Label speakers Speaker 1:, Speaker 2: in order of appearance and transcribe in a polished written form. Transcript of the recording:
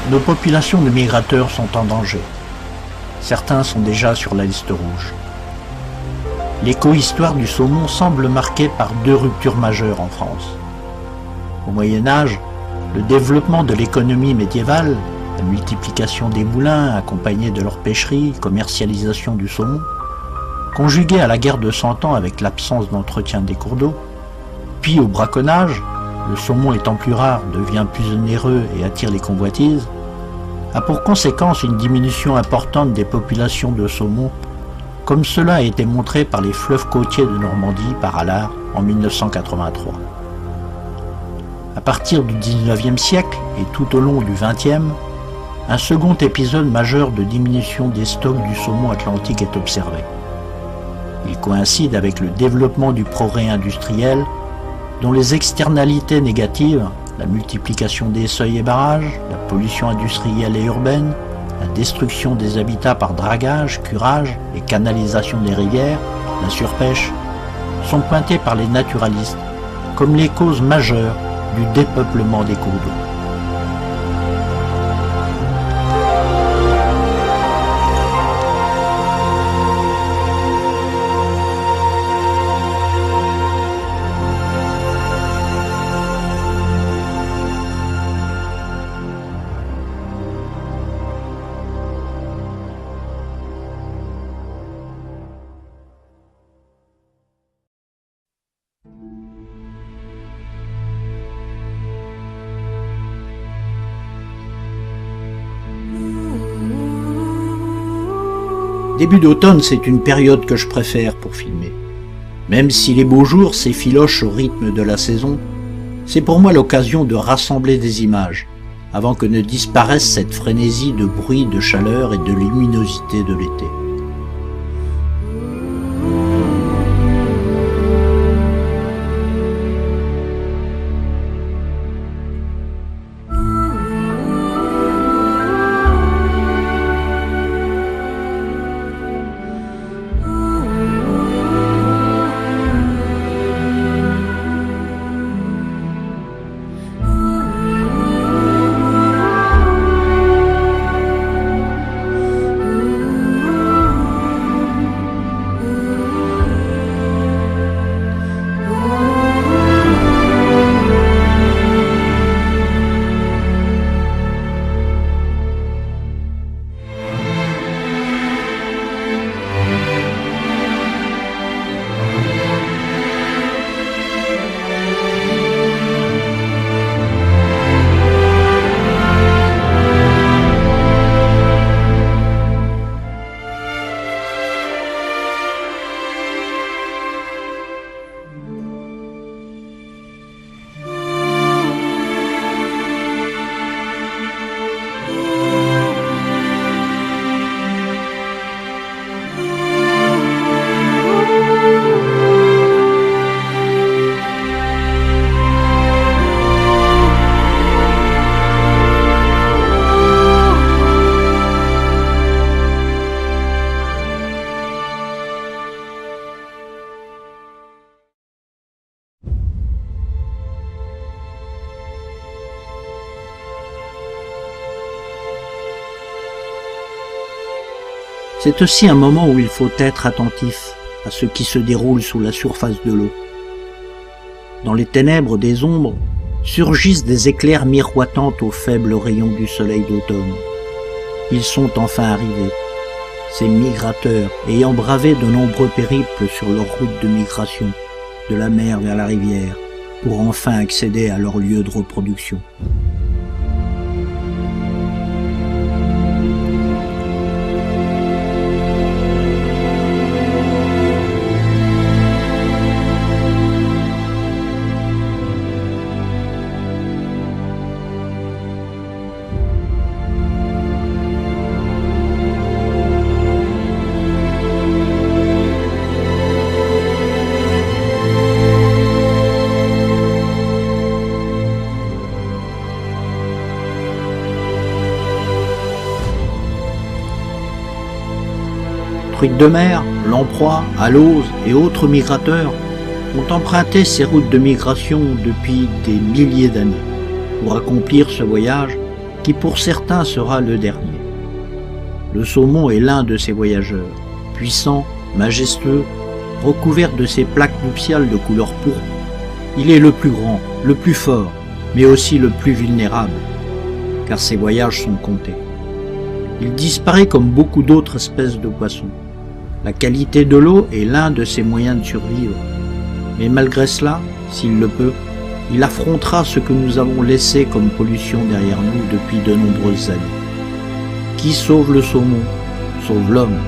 Speaker 1: nos populations de migrateurs sont en danger. Certains sont déjà sur la liste rouge. L'éco-histoire du saumon semble marquée par deux ruptures majeures en France. Au Moyen-Âge, le développement de l'économie médiévale, la multiplication des moulins accompagnée de leur pêcherie, commercialisation du saumon, conjuguée à la guerre de 100 ans avec l'absence d'entretien des cours d'eau, puis au braconnage, le saumon étant plus rare devient plus onéreux et attire les convoitises, a pour conséquence une diminution importante des populations de saumon, comme cela a été montré par les fleuves côtiers de Normandie par Allard en 1983. À partir du XIXe siècle et tout au long du XXe, un second épisode majeur de diminution des stocks du saumon atlantique est observé. Il coïncide avec le développement du progrès industriel, dont les externalités négatives, la multiplication des seuils et barrages, la pollution industrielle et urbaine, la destruction des habitats par dragage, curage et canalisation des rivières, la surpêche, sont pointées par les naturalistes comme les causes majeures du dépeuplement des cours d'eau. Début d'automne, c'est une période que je préfère pour filmer. Même si les beaux jours s'effilochent au rythme de la saison, c'est pour moi l'occasion de rassembler des images, avant que ne disparaisse cette frénésie de bruit, de chaleur et de luminosité de l'été. C'est aussi un moment où il faut être attentif à ce qui se déroule sous la surface de l'eau. Dans les ténèbres des ombres, surgissent des éclairs miroitant aux faibles rayons du soleil d'automne. Ils sont enfin arrivés, ces migrateurs ayant bravé de nombreux périples sur leur route de migration, de la mer vers la rivière, pour enfin accéder à leur lieu de reproduction. Truites de mer, lamproies, aloses et autres migrateurs ont emprunté ces routes de migration depuis des milliers d'années pour accomplir ce voyage qui pour certains sera le dernier. Le saumon est l'un de ces voyageurs, puissant, majestueux, recouvert de ses plaques nuptiales de couleur pourpre. Il est le plus grand, le plus fort, mais aussi le plus vulnérable, car ses voyages sont comptés. Il disparaît comme beaucoup d'autres espèces de poissons. La qualité de l'eau est l'un de ses moyens de survivre. Mais malgré cela, s'il le peut, il affrontera ce que nous avons laissé comme pollution derrière nous depuis de nombreuses années. Qui sauve le saumon, sauve l'homme.